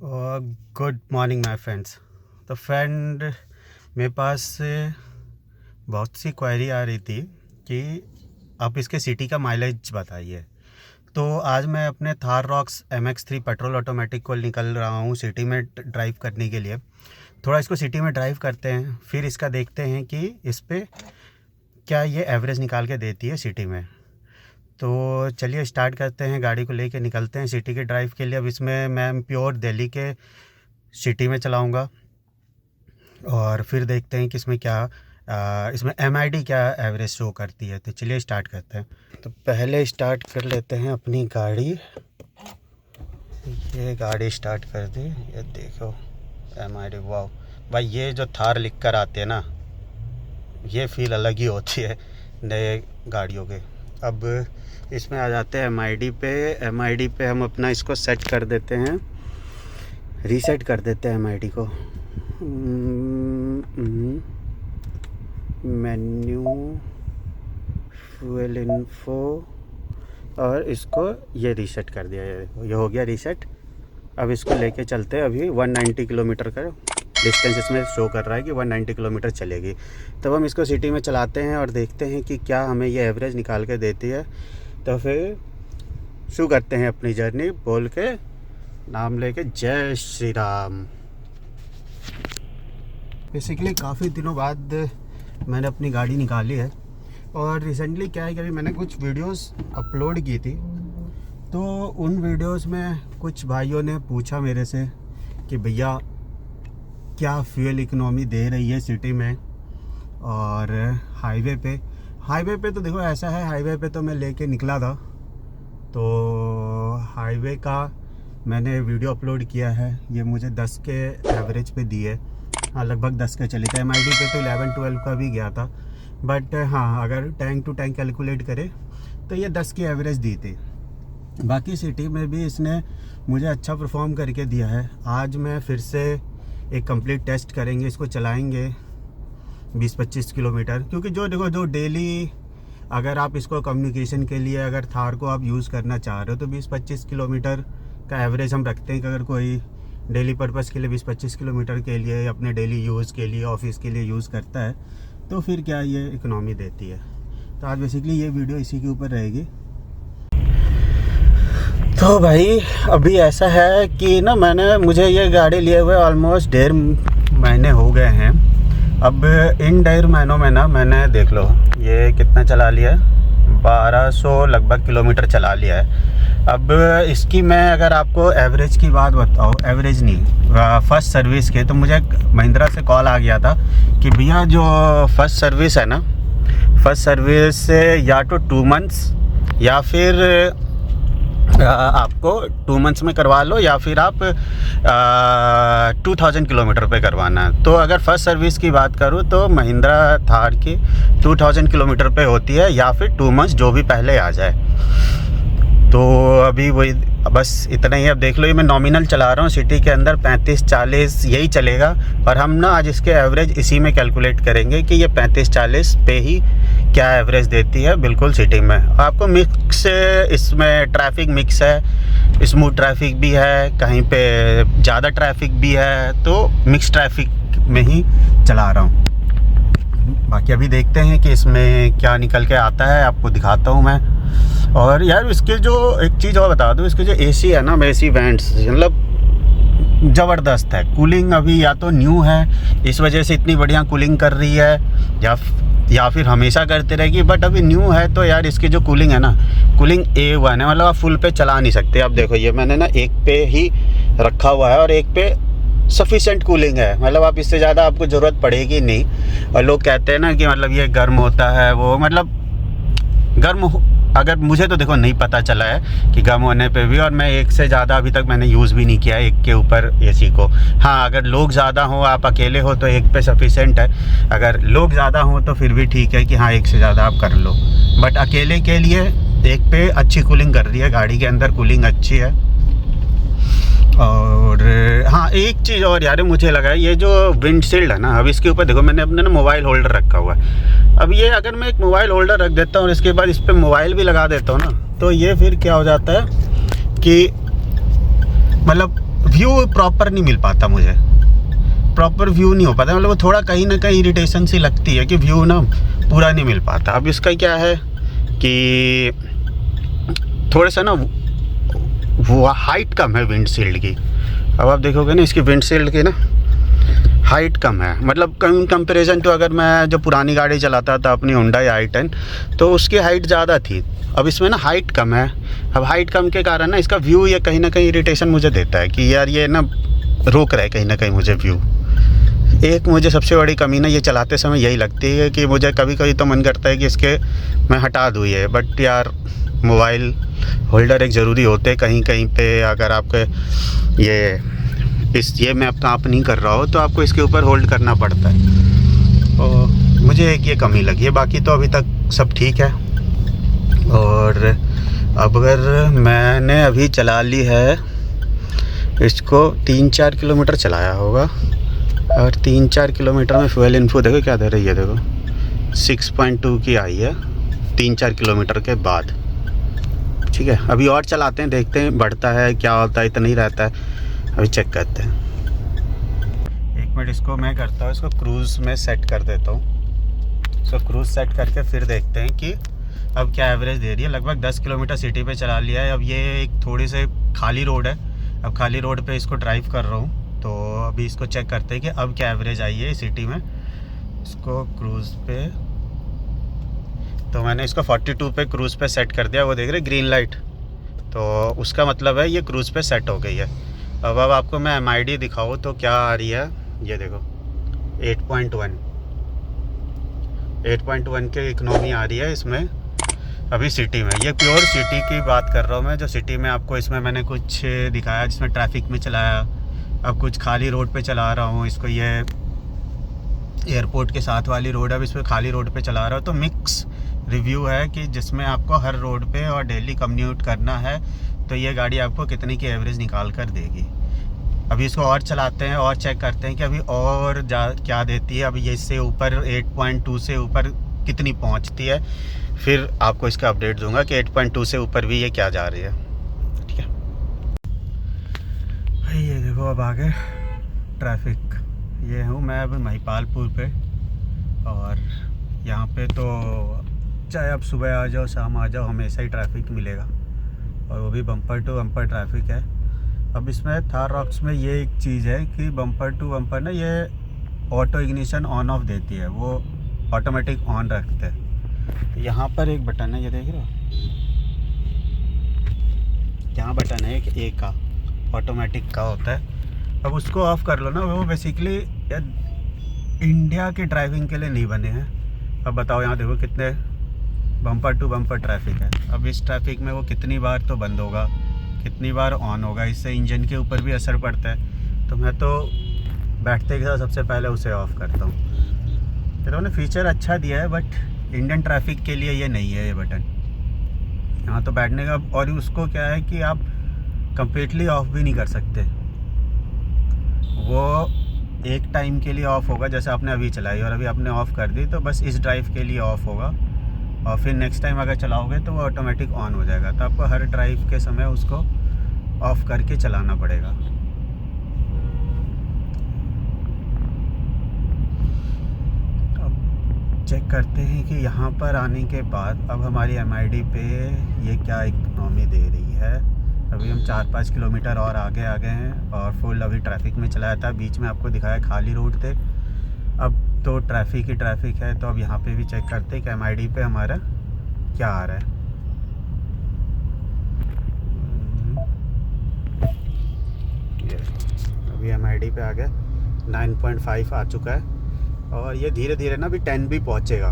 Good morning my friends. तो friend, मेरे पास बहुत सी क्वेरी आ रही थी कि आप इसके सिटी का माइलेज बताइए। तो आज मैं अपने Thar rocks MX-3 petrol automatic को निकल रहा हूँ सिटी में ड्राइव करने के लिए। थोड़ा इसको सिटी में ड्राइव करते हैं, फिर इसका देखते हैं कि इस पर क्या ये एवरेज निकाल के देती है सिटी में। तो चलिए स्टार्ट करते हैं, गाड़ी को लेके निकलते हैं सिटी के ड्राइव के लिए। अब इसमें मैं प्योर दिल्ली के सिटी में चलाऊंगा और फिर देखते हैं कि इसमें क्या इसमें MID क्या एवरेज शो करती है। तो चलिए स्टार्ट करते हैं। तो पहले स्टार्ट कर लेते हैं अपनी गाड़ी। ये गाड़ी स्टार्ट कर दी, ये देखो MID। वाह भाई, ये जो थार लिख कर आते हैं ना, ये फील अलग ही होती है नए गाड़ियों के। अब इसमें आ जाते हैं MID पे। MID पे हम अपना इसको सेट कर देते हैं, रीसेट कर देते हैं MID को। मेन्यू, फ्यूल इन्फो, और इसको ये रीसेट कर दिया। ये हो गया रीसेट। अब इसको लेके चलते हैं। अभी 190 किलोमीटर का डिस्टेंस इसमें शो कर रहा है कि 190 किलोमीटर चलेगी। तब हम इसको सिटी में चलाते हैं और देखते हैं कि क्या हमें ये एवरेज निकाल के देती है। तो फिर शुरू करते हैं अपनी जर्नी, बोल के नाम लेके जय श्री राम। बेसिकली काफ़ी दिनों बाद मैंने अपनी गाड़ी निकाली है और रिसेंटली क्या है कि अभी मैंने कुछ वीडियोस अपलोड की थी। तो उन वीडियोस में कुछ भाइयों ने पूछा मेरे से कि भैया क्या फ्यूल इकोनॉमी दे रही है सिटी में और हाईवे पे। तो देखो ऐसा है, हाईवे पे तो मैं लेके निकला था, तो हाईवे का मैंने वीडियो अपलोड किया है। ये मुझे 10 के एवरेज पे दी है। हाँ, लगभग 10 के चली थी। MID पे तो 11-12 का भी गया था, बट हाँ अगर टैंक टू टैंक कैलकुलेट करे तो ये 10 की एवरेज दी थी। बाकी सिटी में भी इसने मुझे अच्छा परफॉर्म करके दिया है। आज मैं फिर से एक कंप्लीट टेस्ट करेंगे, इसको चलाएंगे 20-25 किलोमीटर। क्योंकि जो डेली अगर आप इसको कम्युनिकेशन के लिए अगर थार को आप यूज़ करना चाह रहे हो तो 20-25 किलोमीटर का एवरेज हम रखते हैं कि अगर कोई डेली पर्पज़ के लिए 20-25 किलोमीटर के लिए अपने डेली यूज़ के लिए ऑफिस के लिए यूज़ करता है तो फिर क्या ये इकोनॉमी देती है। तो आज बेसिकली ये वीडियो इसी के ऊपर रहेगी। तो भाई अभी ऐसा है कि ना मुझे ये गाड़ी लिए हुए ऑलमोस्ट 1.5 महीने हो गए हैं। अब इन 1.5 महीनों में ना मैंने देख लो ये कितना चला लिया है, 1200 लगभग किलोमीटर चला लिया है। अब इसकी मैं अगर आपको एवरेज की बात बताऊँ, एवरेज नहीं फर्स्ट सर्विस के, तो मुझे महिंद्रा से कॉल आ गया था कि भैया जो फर्स्ट सर्विस है ना, फर्स्ट सर्विस से या तो 2 मंथ्स या फिर आपको 2 मंथ्स में करवा लो या फिर आप 2000 किलोमीटर पे करवाना है। तो अगर फर्स्ट सर्विस की बात करूँ तो महिंद्रा थार की 2000 किलोमीटर पे होती है या फिर 2 मंथ्स, जो भी पहले आ जाए। तो अभी वही बस इतना ही। अब देख लो ये मैं नॉमिनल चला रहा हूँ सिटी के अंदर 35-40 यही चलेगा। और हम ना आज इसके एवरेज इसी में कैलकुलेट करेंगे कि ये 35-40 पे ही क्या एवरेज देती है बिल्कुल सिटी में। आपको मिक्स, इसमें ट्रैफिक मिक्स है, स्मूथ ट्रैफिक भी है, कहीं पे ज़्यादा ट्रैफिक भी है, तो मिक्स ट्रैफिक में ही चला रहा हूँ। बाकी अभी देखते हैं कि इसमें क्या निकल के आता है, आपको दिखाता हूँ मैं। और यार इसके जो एक चीज़ और बता दूँ, इसके जो AC है ना, AC वेंट्स मतलब ज़बरदस्त है। कूलिंग अभी या तो न्यू है इस वजह से इतनी बढ़िया कूलिंग कर रही है या फिर हमेशा करते रहेगी, बट अभी न्यू है तो यार इसकी जो कूलिंग है ना, कूलिंग A1 है। मतलब आप फुल पे चला नहीं सकते। आप देखो ये मैंने ना एक पे ही रखा हुआ है और एक पे सफिशेंट कूलिंग है, मतलब आप इससे ज़्यादा आपको ज़रूरत पड़ेगी नहीं। और लोग कहते हैं ना कि मतलब ये गर्म होता है, वो मतलब गर्म अगर मुझे तो देखो नहीं पता चला है कि गर्म होने पे भी, और मैं एक से ज़्यादा अभी तक मैंने यूज़ भी नहीं किया है एक के ऊपर AC को। हाँ अगर लोग ज़्यादा हो, आप अकेले हो तो एक पे सफिशेंट है। अगर लोग ज़्यादा हो तो फिर भी ठीक है कि हाँ एक से ज़्यादा आप कर लो, बट अकेले के लिए एक पे अच्छी कूलिंग कर रही है, गाड़ी के अंदर कूलिंग अच्छी है। और हाँ एक चीज़ और यार मुझे लगा, ये जो विंडशील्ड है ना, अब इसके ऊपर देखो मैंने अपने ना मोबाइल होल्डर रखा हुआ है। अब ये अगर मैं एक मोबाइल होल्डर रख देता हूँ और इसके बाद इस पर मोबाइल भी लगा देता हूँ ना, तो ये फिर क्या हो जाता है कि मतलब व्यू प्रॉपर नहीं मिल पाता मुझे, प्रॉपर व्यू नहीं हो पाता, मतलब वो थोड़ा कहीं ना कहीं इरिटेशन सी लगती है कि व्यू ना पूरा नहीं मिल पाता। अब इसका क्या है कि थोड़ा सा ना वो हाइट कम है विंडशील्ड की। अब आप देखोगे ना इसकी विंडशील्ड की ना हाइट कम है, मतलब कंपैरिजन टू अगर मैं जो पुरानी गाड़ी चलाता था अपनी Hyundai i10 तो उसकी हाइट ज़्यादा थी। अब इसमें ना हाइट कम है। अब हाइट कम के कारण ना इसका व्यू ये कहीं ना कहीं इरिटेशन मुझे देता है कि यार ये ना रोक रहा है कहीं ना कहीं मुझे व्यू। एक मुझे सबसे बड़ी कमी ना ये चलाते समय यही लगती है कि मुझे कभी कभी तो मन करता है कि इसके मैं हटा दूँ ये, बट यार मोबाइल होल्डर एक ज़रूरी होते कहीं कहीं पे। अगर आपके ये मैं अब काम नहीं कर रहा हो तो आपको इसके ऊपर होल्ड करना पड़ता है। और मुझे एक ये कमी लगी है, बाकी तो अभी तक सब ठीक है। और अब अगर मैंने अभी चला ली है इसको 3-4 किलोमीटर चलाया होगा, और 3-4 किलोमीटर में फ्यूल इन्फो देखो क्या दे रही है, देखो 6.2 की आई है 3-4 किलोमीटर के बाद। ठीक है, अभी और चलाते हैं, देखते हैं बढ़ता है क्या होता है, इतना ही रहता है, अभी चेक करते हैं। 1 मिनट इसको मैं करता हूँ, इसको क्रूज़ में सेट कर देता हूँ। इसको क्रूज़ सेट करके फिर देखते हैं कि अब क्या एवरेज दे रही है। लगभग 10 किलोमीटर सिटी पे चला लिया है। अब ये एक थोड़ी सी खाली रोड है, अब खाली रोड पे इसको ड्राइव कर रहा हूँ, तो अभी इसको चेक करते हैं कि अब क्या एवरेज आई है सिटी में। इसको क्रूज़ पे, तो मैंने इसको 42 पे क्रूज़ पे सेट कर दिया, वो देख रहे ग्रीन लाइट, तो उसका मतलब है ये क्रूज़ पे सेट हो गई है। अब आपको मैं MID दिखाऊँ तो क्या आ रही है, ये देखो 8.1 के इकोनॉमी आ रही है इसमें अभी सिटी में। ये प्योर सिटी की बात कर रहा हूँ मैं, जो सिटी में आपको इसमें मैंने कुछ दिखाया जिसमें ट्रैफिक में चलाया, अब कुछ खाली रोड पे चला रहा हूँ इसको। ये एयरपोर्ट के साथ वाली रोड है, अब इसमें खाली रोड पे चला रहा हूँ, तो मिक्स रिव्यू है कि जिसमें आपको हर रोड पे और डेली कम्यूट करना है तो ये गाड़ी आपको कितनी की एवरेज निकाल कर देगी। अभी इसको और चलाते हैं और चेक करते हैं कि अभी और क्या देती है। अभी ये इससे ऊपर 8.2 से ऊपर कितनी पहुंचती है, फिर आपको इसका अपडेट दूंगा कि 8.2 से ऊपर भी ये क्या जा रही है। ठीक है भाई, ये देखो अब आगे ट्रैफिक, ये हूँ मैं अब महिपालपुर पे, और यहाँ पे तो चाहे आप सुबह आ जाओ शाम आ जाओ हमेशा ही ट्रैफिक मिलेगा, और वो भी बम्पर टू बम्पर ट्रैफिक है। अब इसमें थार रॉक्स में ये एक चीज़ है कि बम्पर टू बम्पर ना ये ऑटो इग्निशन ऑन ऑफ देती है, वो ऑटोमेटिक ऑन रखते हैं। यहाँ पर एक बटन है, ये देख रहे हो, यहाँ बटन है एक ए का, ऑटोमेटिक का होता है। अब उसको ऑफ़ कर लो ना, वो बेसिकली इंडिया के ड्राइविंग के लिए नहीं बने हैं। अब बताओ यहाँ देखो कितने बम्पर टू बम्पर ट्रैफिक है। अब इस ट्रैफिक में वो कितनी बार तो बंद होगा, कितनी बार ऑन होगा, इससे इंजन के ऊपर भी असर पड़ता है। तो मैं तो बैठते के साथ सबसे पहले उसे ऑफ़ करता हूँ। तो उन्होंने फीचर अच्छा दिया है, बट इंडियन ट्रैफिक के लिए ये नहीं है ये बटन यहाँ तो बैठने का। और उसको क्या है कि आप कंप्लीटली ऑफ़ भी नहीं कर सकते, वो एक टाइम के लिए ऑफ़ होगा, जैसे आपने अभी चलाई और अभी आपने ऑफ़ कर दी तो बस इस ड्राइव के लिए ऑफ़ होगा, और फिर नेक्स्ट टाइम अगर चलाओगे तो वो ऑटोमेटिक ऑन हो जाएगा। तो आपको हर ड्राइव के समय उसको ऑफ़ करके चलाना पड़ेगा। अब चेक करते हैं कि यहाँ पर आने के बाद अब हमारी MID पे ये क्या इकोनॉमी दे रही है। अभी हम 4-5 किलोमीटर और आगे आ गए हैं, और फुल अभी ट्रैफिक में चलाया था, बीच में आपको दिखाया खाली रोड थे, अब तो ट्रैफिक ही ट्रैफिक है। तो अब यहाँ पे भी चेक करते हैं कि MID पे हमारा क्या आ रहा है। अभी MID पे आ गया 9.5 आ चुका है, और ये धीरे धीरे ना अभी 10 भी पहुँचेगा।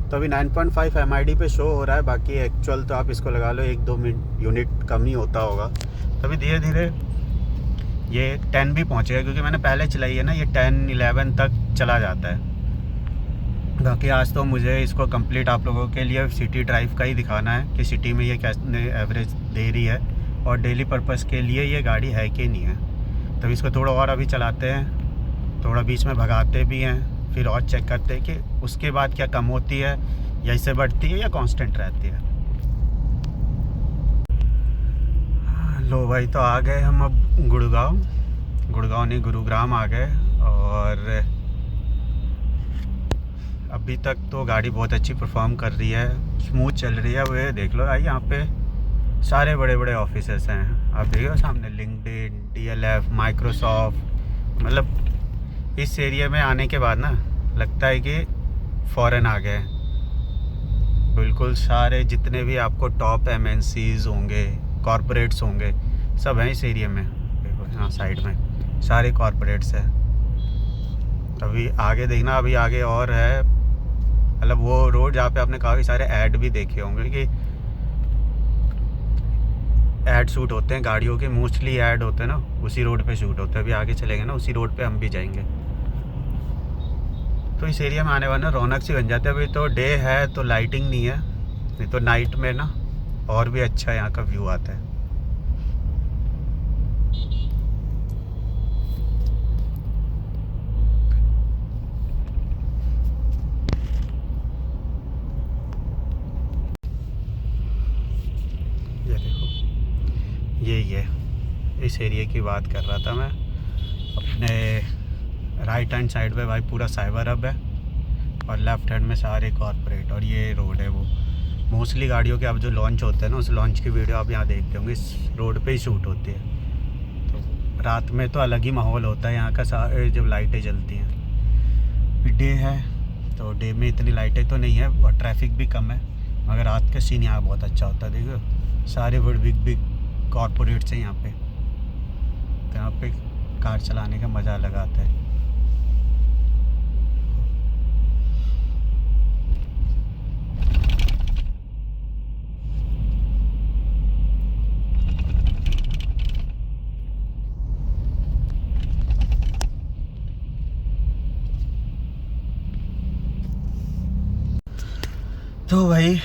तो अभी 9.5 MID पे शो हो रहा है, बाकी एक्चुअल तो आप इसको लगा लो 1-2 यूनिट कम ही होता होगा। तो अभी धीरे धीरे ये 10 भी पहुँचेगा, क्योंकि मैंने पहले चलाई है ना, ये 10-11 तक चला जाता है। बाकी आज तो मुझे इसको कंप्लीट आप लोगों के लिए सिटी ड्राइव का ही दिखाना है कि सिटी में ये कैसे एवरेज दे रही है, और डेली पर्पस के लिए ये गाड़ी है कि नहीं है। तो इसको थोड़ा और अभी चलाते हैं, थोड़ा बीच में भगाते भी हैं, फिर और चेक करते हैं कि उसके बाद क्या कम होती है या इससे बढ़ती है या कांस्टेंट रहती है। लो भाई, तो आ गए हम अब गुड़गांव नहीं, गुरुग्राम आ गए। और अभी तक तो गाड़ी बहुत अच्छी परफॉर्म कर रही है, स्मूथ चल रही है। वो देख लो भाई, यहाँ पे सारे बड़े बड़े ऑफिसेस हैं। आप देखो सामने लिंक्डइन, DLF, माइक्रोसॉफ्ट। मतलब इस एरिया में आने के बाद ना लगता है कि फ़ॉरेन आ गए। बिल्कुल सारे जितने भी आपको टॉप MNCs होंगे, कॉरपोरेट्स होंगे, सब हैं इस एरिया में। देखो यहाँ साइड में सारे कॉरपोरेट्स हैं। अभी आगे देखना, अभी आगे और है, मतलब वो रोड जहाँ पे आपने काफ़ी सारे ऐड भी देखे होंगे कि ऐड शूट होते हैं गाड़ियों के, मोस्टली ऐड होते हैं ना उसी रोड पे शूट होते हैं। अभी आगे चलेंगे ना उसी रोड पे हम भी जाएंगे, तो इस एरिया में आने वाला रौनक सी बन जाती है। अभी तो डे है तो लाइटिंग नहीं है, नहीं तो नाइट में ना और भी अच्छा यहाँ का व्यू आता है। ये देखो, यही है, इस एरिया की बात कर रहा था मैं। अपने राइट हैंड साइड पे भाई पूरा साइबर हब है, और लेफ्ट हैंड में सारे कॉर्पोरेट, और ये रोड है वो मोस्टली गाड़ियों के अब जो लॉन्च होते हैं ना, उस लॉन्च की वीडियो आप यहाँ देखते होंगे, इस रोड पे ही शूट होती है। तो रात में तो अलग ही माहौल होता है यहाँ का, जब लाइटें जलती हैं। डे है तो डे में इतनी लाइटें तो नहीं है और ट्रैफिक भी कम है, मगर रात का सीन यहाँ बहुत अच्छा होता है। देखो सारे बिग कॉर्पोरेट्स हैं यहाँ पे, तो यहाँ पे कार चलाने का मज़ा अलग आता है। तो भाई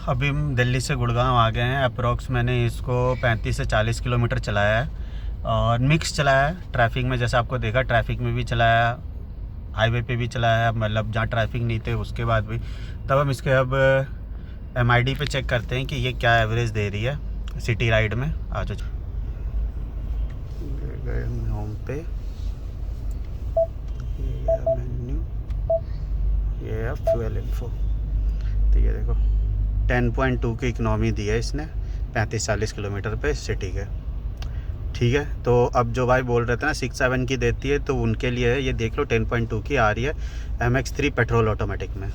अभी हम दिल्ली से गुड़गांव आ गए हैं। अप्रोक्स मैंने इसको 35 से 40 किलोमीटर चलाया है, और मिक्स चलाया है। ट्रैफिक में जैसा आपको देखा, ट्रैफिक में भी चलाया, हाईवे पे भी चलाया, मतलब जहाँ ट्रैफिक नहीं थे उसके बाद भी। तब हम इसके अब MID पे चेक करते हैं कि ये क्या एवरेज दे रही है सिटी राइड में। आ जाओ, गए हम होम पे, ये मेन्यू, ये है फ्यूल इन्फो। तो ये देखो 10.2 की इकनॉमी दी है इसने 35-40 किलोमीटर पे सिटी के। ठीक है, तो अब जो भाई बोल रहे थे ना 6-7 की देती है, तो उनके लिए ये देख लो 10.2 की आ रही है MX3 पेट्रोल ऑटोमेटिक में।